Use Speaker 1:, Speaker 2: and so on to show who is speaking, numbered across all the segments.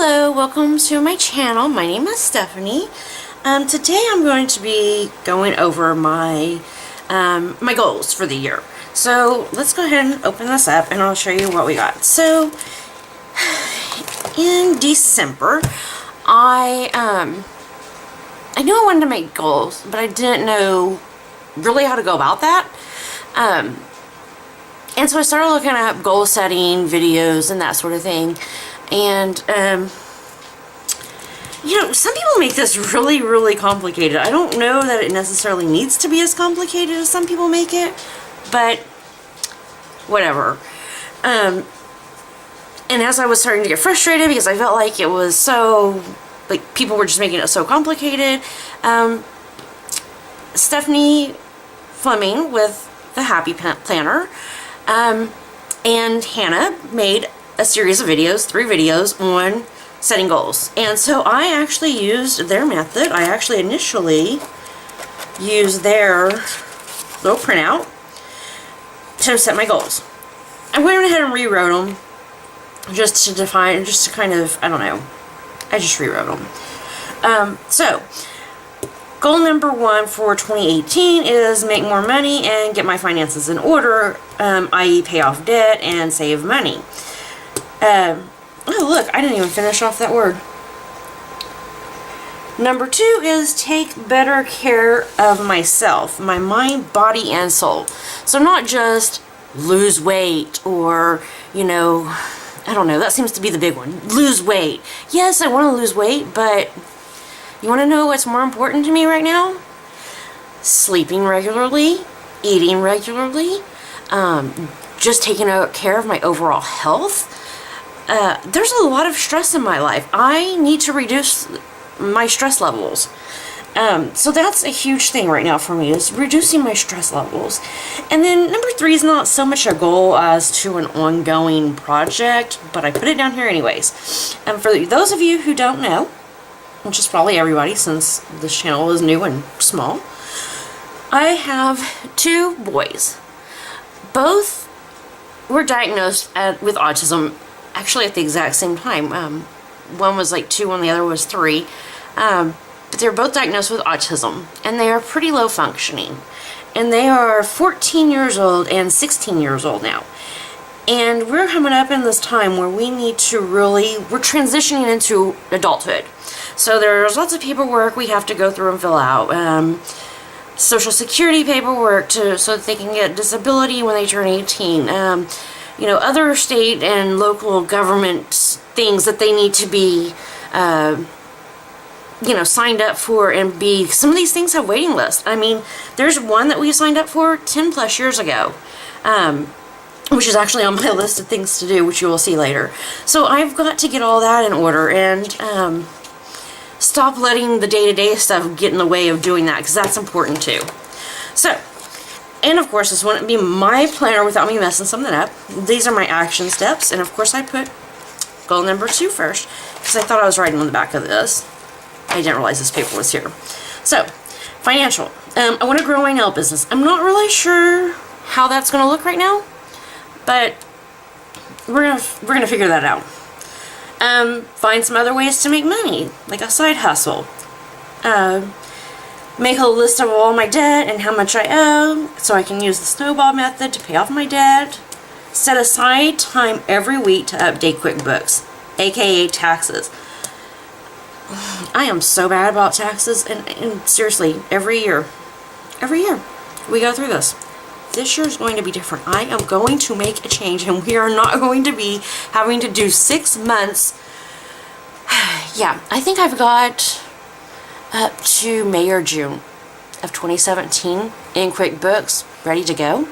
Speaker 1: Hello, welcome to my channel. My name is Stephanie. Today I'm going to be going over my my goals for the year. So let's go ahead and open this up and I'll show you what we got. So in December, I knew I wanted to make goals, but I didn't know really how to go about that. And so I started looking at goal setting videos and that sort of thing. And, you know, some people make this really, really complicated. I don't know that it necessarily needs to be as complicated as some people make it, but whatever. And as I was starting to get frustrated because I felt like it was so, like, people were just making it so complicated, Stephanie Fleming with the Happy Planner, and Hannah made a series of videos, 3 videos on setting goals. And so I actually used their method. I actually initially used their little printout to set my goals. I went ahead and rewrote them just to define, just to kind of, I don't know, I just rewrote them. So goal number 1 for 2018 is make more money and get my finances in order, i.e. pay off debt and save money. Oh look, I didn't even finish off that word. Number 2 is take better care of myself, my mind, body, and soul. So not just lose weight or, you know, I don't know, that seems to be the big one. Lose weight. Yes, I want to lose weight, but you want to know what's more important to me right now? Sleeping regularly, eating regularly, just taking care of my overall health. There's a lot of stress in my life. I need to reduce my stress levels. So that's a huge thing right now for me, is reducing my stress levels. And then number 3 is not so much a goal as to an ongoing project, but I put it down here anyways. And for those of you who don't know, which is probably everybody since this channel is new and small, I have 2 boys. Both were diagnosed with autism actually at the exact same time. One was like 2 and the other was 3. But they're both diagnosed with autism, and they are pretty low functioning. And they are 14 years old and 16 years old now. And we're coming up in this time where we need to really, we're transitioning into adulthood. So there's lots of paperwork we have to go through and fill out. Social Security paperwork so that they can get disability when they turn 18. You know, other state and local government things that they need to be, you know, signed up for and be. Some of these things have waiting lists. I mean, there's one that we signed up for 10 plus years ago, which is actually on my list of things to do, which you will see later. So I've got to get all that in order and stop letting the day-to-day stuff get in the way of doing that, because that's important too. So, and of course, this wouldn't be my planner without me messing something up. These are my action steps, and of course I put goal number 2 first, because I thought I was writing on the back of this. I didn't realize this paper was here. So, financial. I want to grow my nail business. I'm not really sure how that's going to look right now, but we're gonna figure that out. Find some other ways to make money, like a side hustle. Make a list of all my debt and how much I owe, so I can use the snowball method to pay off my debt. Set aside time every week to update QuickBooks, aka taxes. I am so bad about taxes, and seriously, every year we go through this. This year is going to be different. I am going to make a change, and we are not going to be having to do 6 months. Yeah, I think I've got up to May or June of 2017 in QuickBooks ready to go.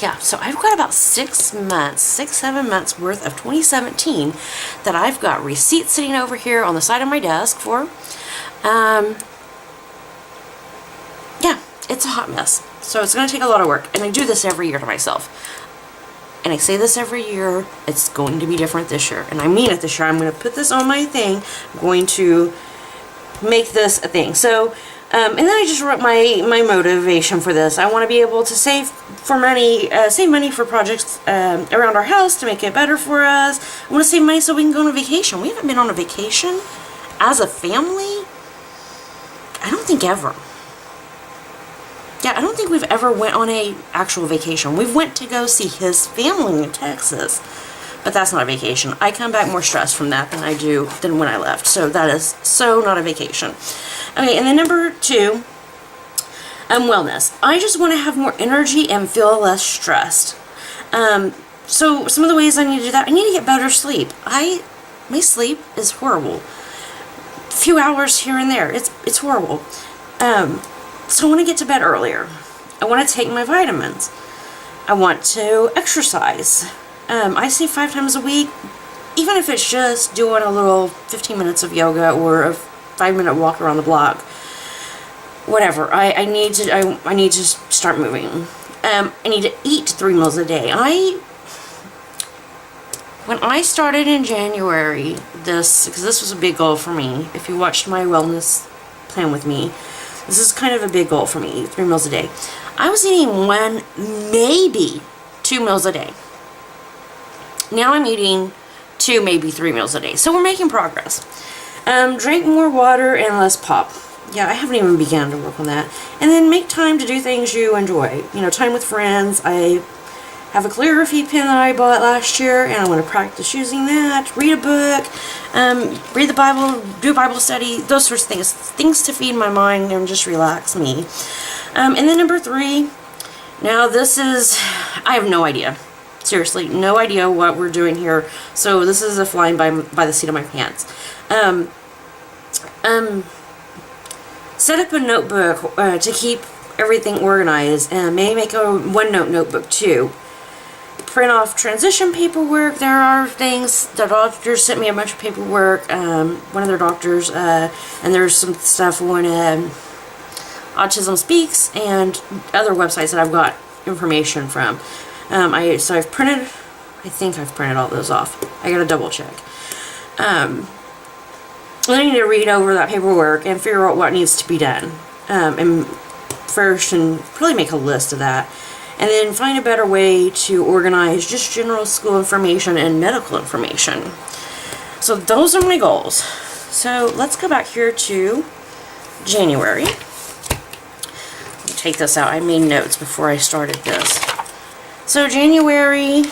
Speaker 1: Yeah, so I've got about 6 months, 7 months worth of 2017 that I've got receipts sitting over here on the side of my desk for. Yeah, it's a hot mess. So it's going to take a lot of work, and I do this every year to myself. And I say this every year, it's going to be different this year. And I mean it this year. I'm going to put this on my thing. I'm going to make this a thing. So And then I just wrote my motivation for this. I want to be able to save money for projects around our house to make it better for us. I want to save money so we can go on a vacation. We haven't been on a vacation as a family, I don't think ever. Yeah, I don't think we've ever went on a actual vacation. We went to go see his family in Texas, but that's not a vacation. I come back more stressed from that than when I left. So that is so not a vacation. Okay, and then number 2, wellness. I just want to have more energy and feel less stressed. So some of the ways I need to do that, I need to get better sleep. My sleep is horrible. A few hours here and there. It's horrible. So I want to get to bed earlier. I want to take my vitamins. I want to exercise. I say 5 times a week, even if it's just doing a little 15 minutes of yoga or a 5-minute walk around the block. Whatever. I need to start moving. I need to eat 3 meals a day. When I started in January, because this was a big goal for me. If you watched my wellness plan with me, this is kind of a big goal for me, 3 meals a day. I was eating 1, maybe 2 meals a day. Now I'm eating 2, maybe 3 meals a day. So we're making progress. Drink more water and less pop. Yeah, I haven't even begun to work on that. And then make time to do things you enjoy. You know, time with friends. I have a calligraphy pen that I bought last year, and I want to practice using that. Read a book, read the Bible, do a Bible study, those sorts of things. Things to feed my mind and just relax me. And then number 3, now this is, I have no idea. Seriously, no idea what we're doing here. So this is a flying by the seat of my pants. Set up a notebook to keep everything organized, and maybe make a OneNote notebook too. Print off transition paperwork. There are things, the doctors sent me a bunch of paperwork, one of their doctors, and there's some stuff on Autism Speaks and other websites that I've got information from. So I've printed, I think I've printed all those off. I gotta double check. I need to read over that paperwork and figure out what needs to be done. And first, and probably make a list of that. And then find a better way to organize just general school information and medical information. So those are my goals. So let's go back here to January. Let me take this out. I made notes before I started this. So January,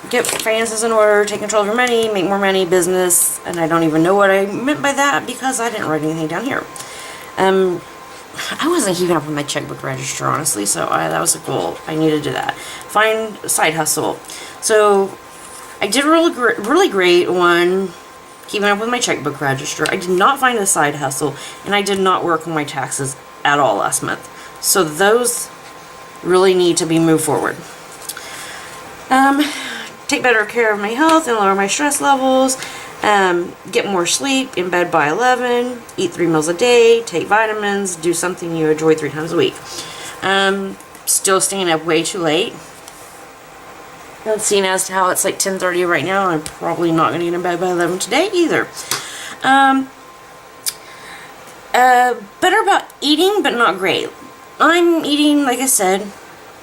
Speaker 1: get finances in order, take control of your money, make more money, business, and I don't even know what I meant by that because I didn't write anything down here. I wasn't keeping up with my checkbook register, honestly, so that was a goal. I need to do that. Find a side hustle. So I did really great on keeping up with my checkbook register. I did not find a side hustle, and I did not work on my taxes at all last month. So those really need to be moved forward. Take better care of my health and lower my stress levels. Get more sleep, in bed by 11, eat 3 meals a day, take vitamins, do something you enjoy 3 times a week. Still staying up way too late. And seeing as to how it's like 10:30 right now, I'm probably not going to get in bed by 11 today either. Better about eating, but not great. I'm eating, like I said,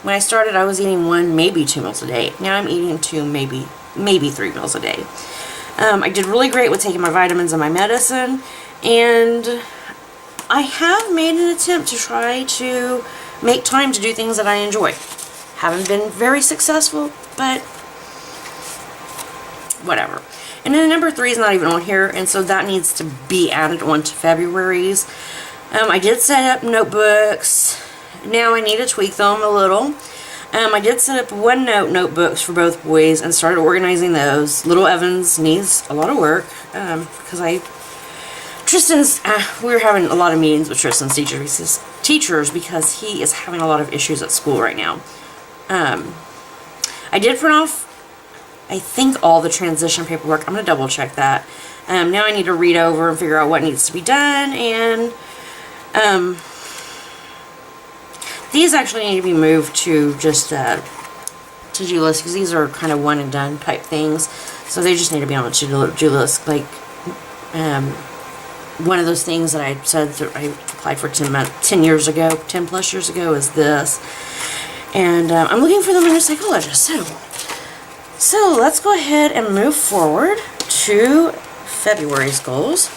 Speaker 1: when I started I was eating 1, maybe 2 meals a day. Now I'm eating 2, maybe 3 meals a day. I did really great with taking my vitamins and my medicine, and I have made an attempt to try to make time to do things that I enjoy. Haven't been very successful, but whatever. And then number 3 is not even on here, and so that needs to be added on to February's. I did set up notebooks. Now I need to tweak them a little. I did set up OneNote notebooks for both boys and started organizing those. Little Evans needs a lot of work because we're having a lot of meetings with Tristan's teachers because he is having a lot of issues at school right now. I did print off, I think, all the transition paperwork. I'm going to double check that. Now I need to read over and figure out what needs to be done, and these actually need to be moved to just to-do list because these are kind of one and done type things, so they just need to be on a to-do list. Like one of those things that I said that I applied for 10 years ago, 10 plus years ago, is this. And I'm looking for the minor psychologist. So let's go ahead and move forward to February's goals.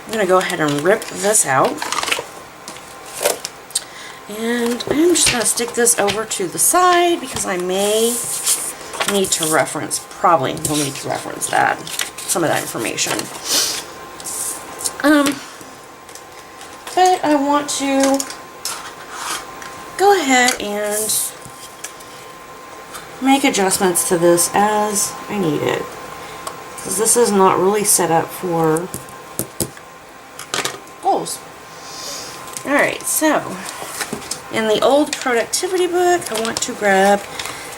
Speaker 1: I'm going to go ahead and rip this out. And I'm just going to stick this over to the side because I may need to reference, probably will need to reference that, some of that information. But I want to go ahead and make adjustments to this as I need it, because this is not really set up for goals. Alright, so in the old productivity book, I want to grab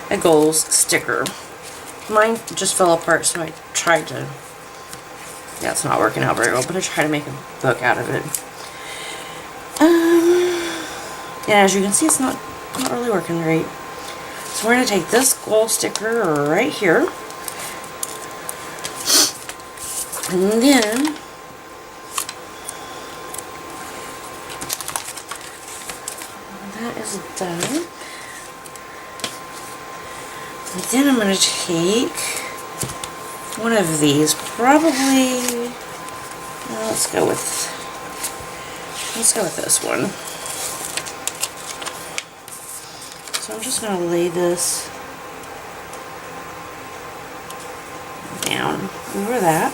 Speaker 1: a goals sticker. Mine just fell apart, so I tried to, yeah, it's not working out very well, but I tried to make a book out of it. Yeah, as you can see, it's not really working great. So we're going to take this goal sticker right here, and then that is done. And then I'm going to take one of these, probably, let's go with this one. So I'm just going to lay this down over that.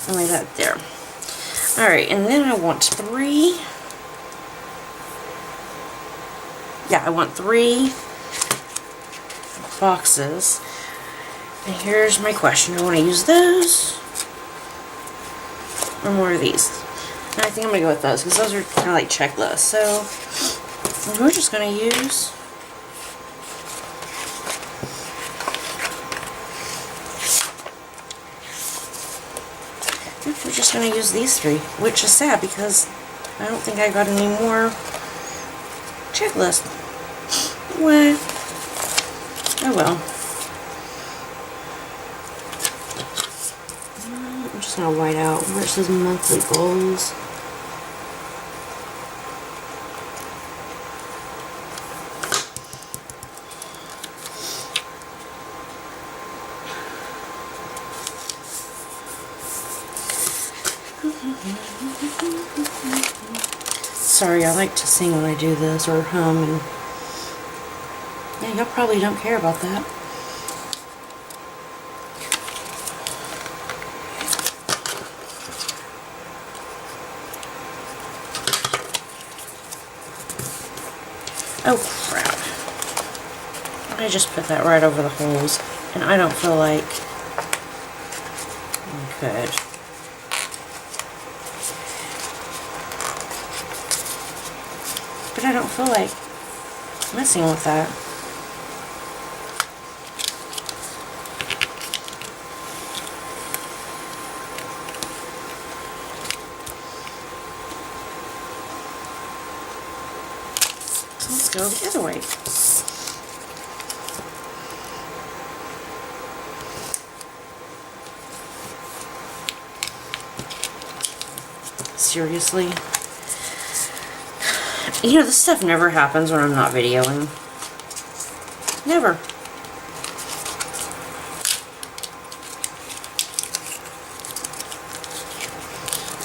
Speaker 1: And lay that there. Alright, and then I want three. Yeah, I want 3 boxes. And here's my question. Do I want to use those or more of these? And I think I'm going to go with those because those are kind of like checklists. So we're just going to use these 3, which is sad because I don't think I got any more checklists. Well, oh well. I'm just going to white out where it says monthly goals. Sorry, I like to sing when I do this, or hum, and yeah, y'all probably don't care about that. Oh crap. I just put that right over the holes, and I don't feel like I could. But I don't feel like messing with that. So let's go the other way. Seriously? You know, this stuff never happens when I'm not videoing. Never.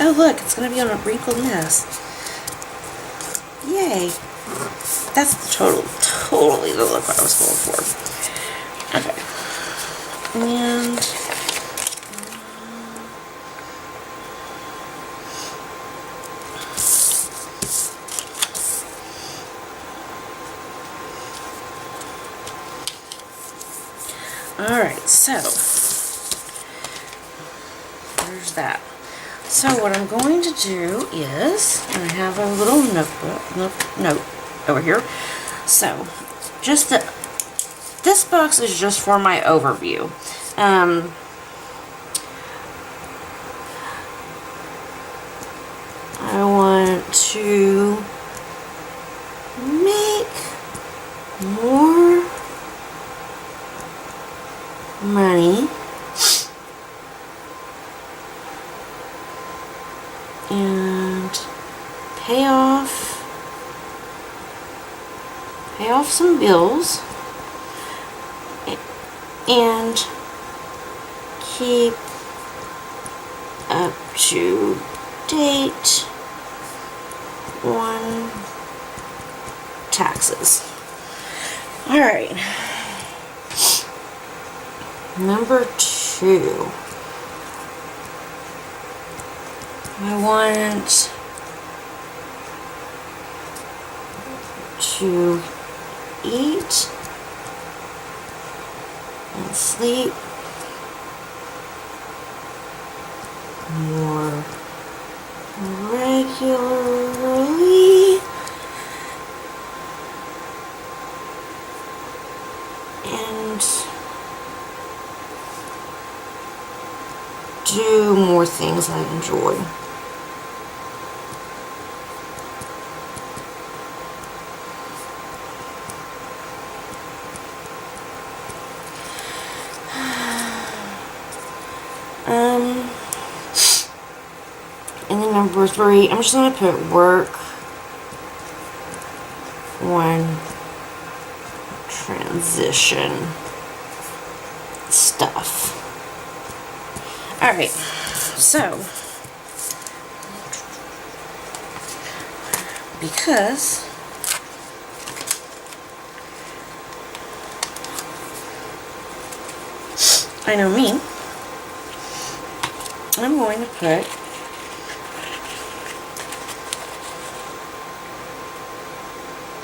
Speaker 1: Oh look, it's going to be on a wrinkled mess. Yay. That's totally the look I was going for. Okay. And alright, so there's that. So what I'm going to do is, I have a little note over here. So, just this box is just for my overview. I want to make more and pay off some bills and keep up to date on taxes. Alright. Number 2. I want to eat and sleep more regularly and do more things I enjoy. And then number 3, I'm just going to put work on transition stuff. Alright, so because I know me, I'm going to put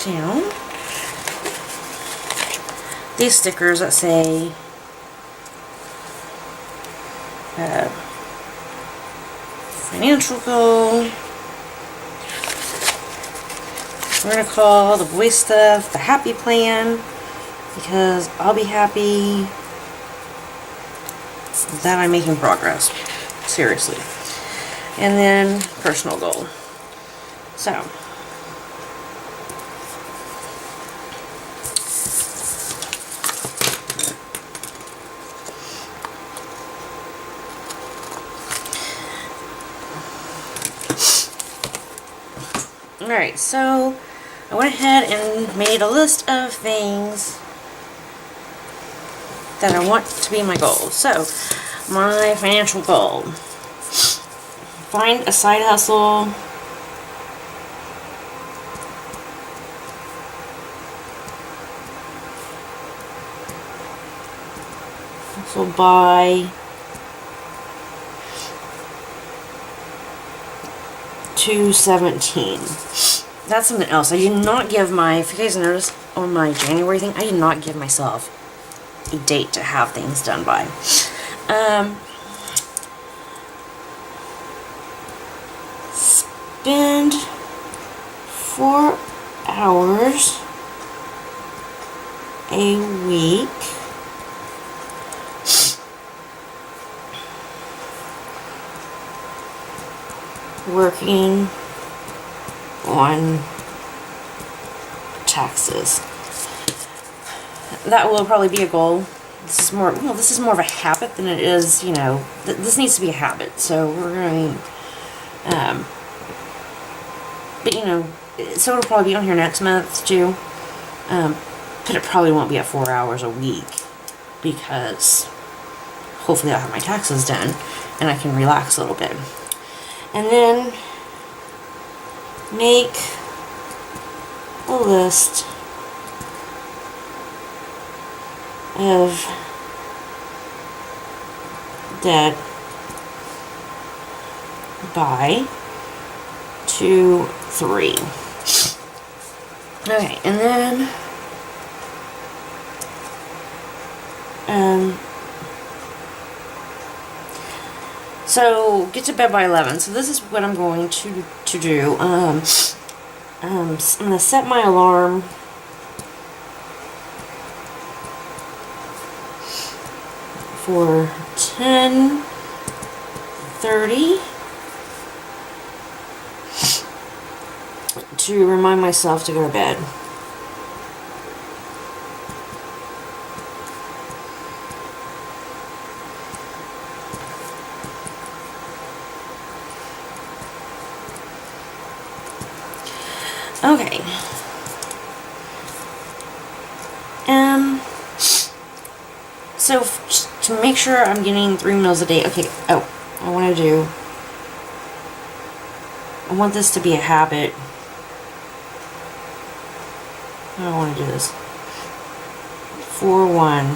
Speaker 1: down these stickers that say financial goal. We're going to call the boy stuff the happy plan, because I'll be happy that I'm making progress. Seriously. And then personal goal. So alright, so I went ahead and made a list of things that I want to be my goal. So, my financial goal. Find a side hustle by 2/17. That's something else. I did not give my, if you guys notice on my January thing, I did not give myself a date to have things done by. Spend 4 hours a week working on taxes. That will probably be a goal. This is more, well, this is more of a habit than it is, you know, this needs to be a habit. So we're going to, but you know, so it'll probably be on here next month too. But it probably won't be at 4 hours a week, because hopefully I'll have my taxes done and I can relax a little bit. And then make a list of debt by 2/3. Okay, and then so get to bed by 11. So this is what I'm going to do. I'm going to set my alarm for 10:30 to remind myself to go to bed. Okay. So to make sure I'm getting 3 meals a day, okay, I want this to be a habit. How do I want to do this? 4-1.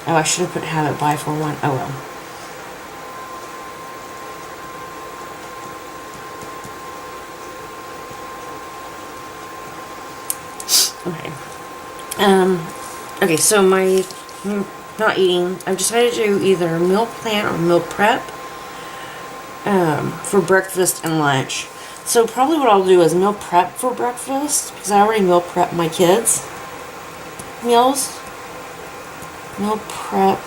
Speaker 1: Oh, I should have put habit by 4-1. Oh well. Okay. Okay, so my not eating, I've decided to do either meal plan or meal prep for breakfast and lunch. So probably what I'll do is meal prep for breakfast, because I already meal prep my kids' meals. Meal prep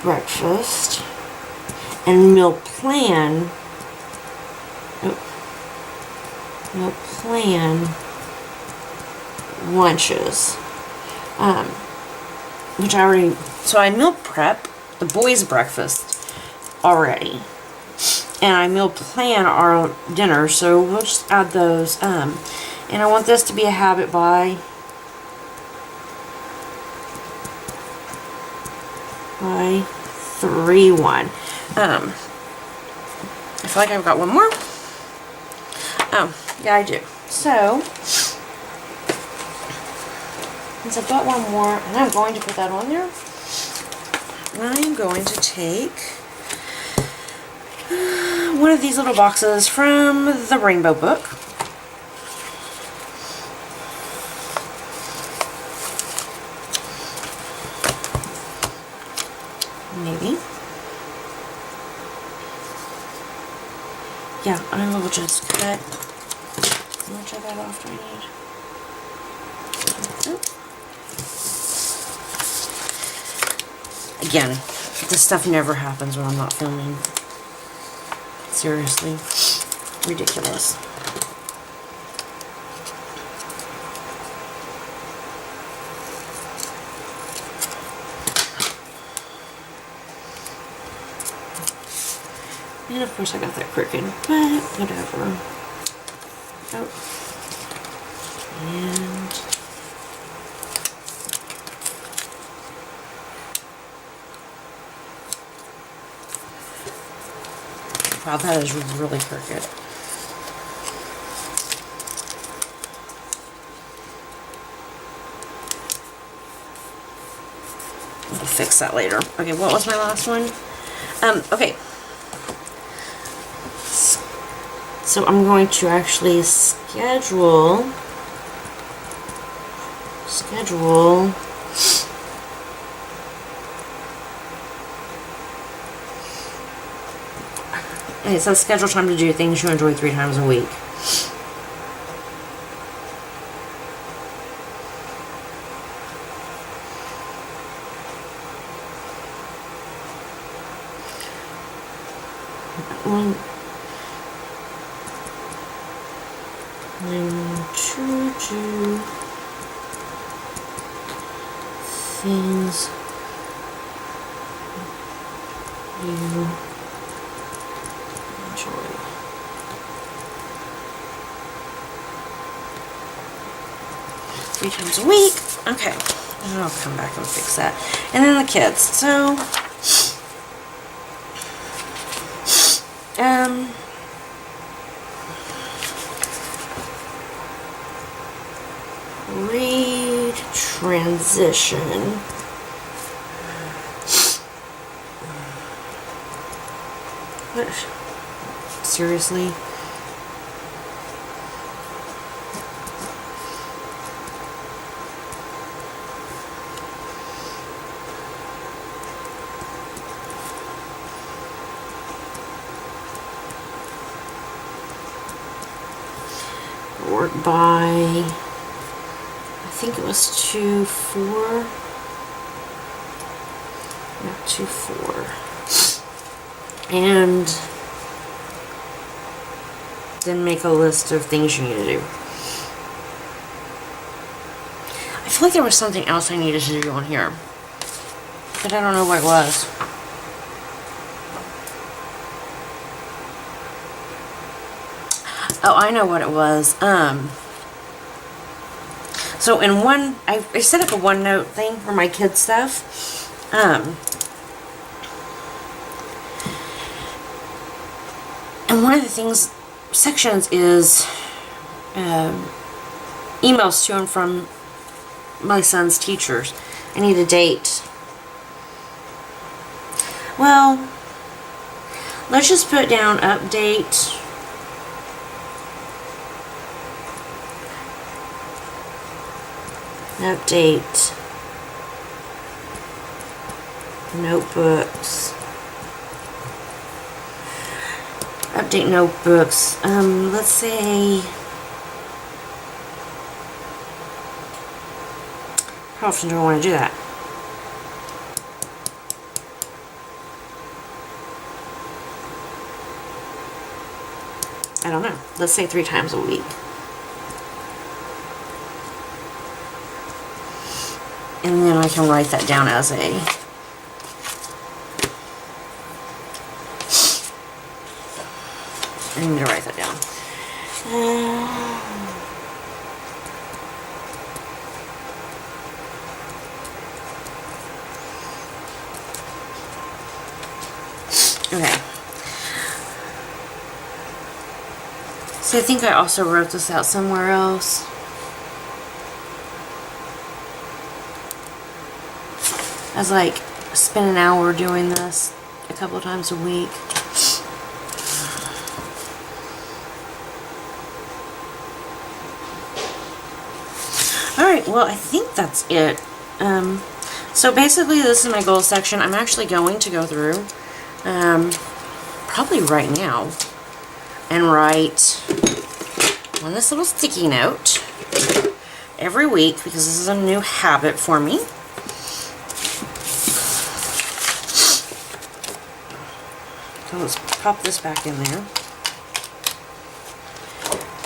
Speaker 1: breakfast and meal plan lunches, which I already, so I meal prep the boys' breakfast already, and I meal plan our dinner, so we'll just add those, and I want this to be a habit by 3-1. I feel like I've got one more. Oh, yeah, I do. So, since I've got one more, and I'm going to put that on there, I am going to take one of these little boxes from the Rainbow Book. Maybe. Yeah, I will just cut. How much of that off do I need? Again, this stuff never happens when I'm not filming. Seriously. Ridiculous. And of course I got that crooked, but whatever. Oh. And wow, that is really crooked. I'll fix that later. Okay, what was my last one? Okay. So I'm going to actually schedule and it says schedule time to do things you enjoy 3 times a week. To do things you enjoy. Three times a week. Okay. And I'll come back and fix that. And then the kids. So, read transition. What? Seriously? Work by, I think it was 2-4. Yeah, 2-4. And then make a list of things you need to do. I feel like there was something else I needed to do on here, but I don't know what it was. Oh, I know what it was. So in one, I set up a OneNote thing for my kids' stuff. And one of the things, sections is emails to and from my son's teachers. I need a date. Well, let's just put down update. Update notebooks. Update notebooks. Let's say, how often do I want to do that? I don't know. Let's say 3 times a week. And then I can write that down as a I need to write that down. Okay. So I think I also wrote this out somewhere else. I was like, spend an hour doing this a couple times a week. Alright, well, I think that's it. So basically this is my goals section. I'm actually going to go through, probably right now, and write on this little sticky note every week, because this is a new habit for me. So let's pop this back in there.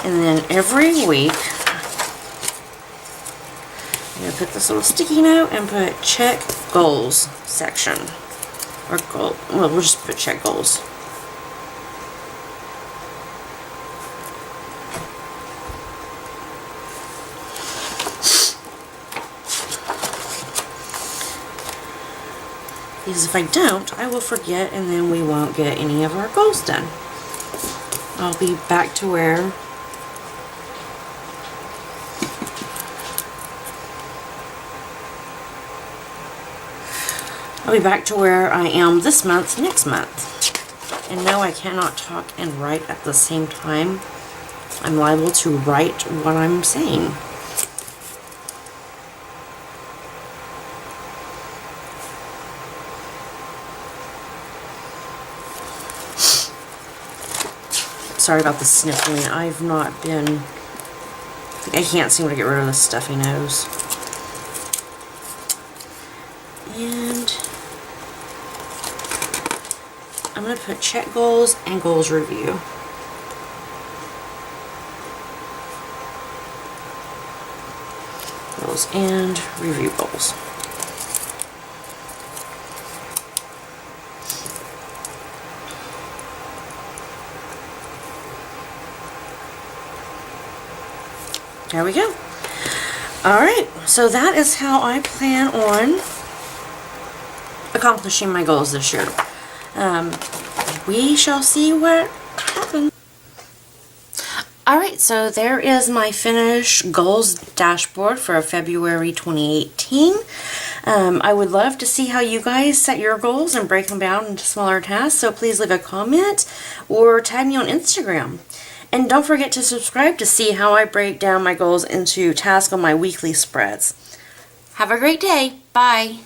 Speaker 1: And then every week, I'm going to put this little sticky note and put check goals section. Or goal, well, we'll just put check goals. Because if I don't, I will forget and then we won't get any of our goals done. I'll be back to where I am this month, next month. And no, I cannot talk and write at the same time. I'm liable to write what I'm saying. Sorry about the sniffling. I've not been... I can't seem to get rid of this stuffy nose. And I'm going to put check goals and goals review. Goals and review goals. There we go. Alright, so that is how I plan on accomplishing my goals this year. We shall see what happens. Alright, so there is my finished goals dashboard for February 2018. I would love to see how you guys set your goals and break them down into smaller tasks, so please leave a comment or tag me on Instagram. And don't forget to subscribe to see how I break down my goals into tasks on my weekly spreads. Have a great day. Bye.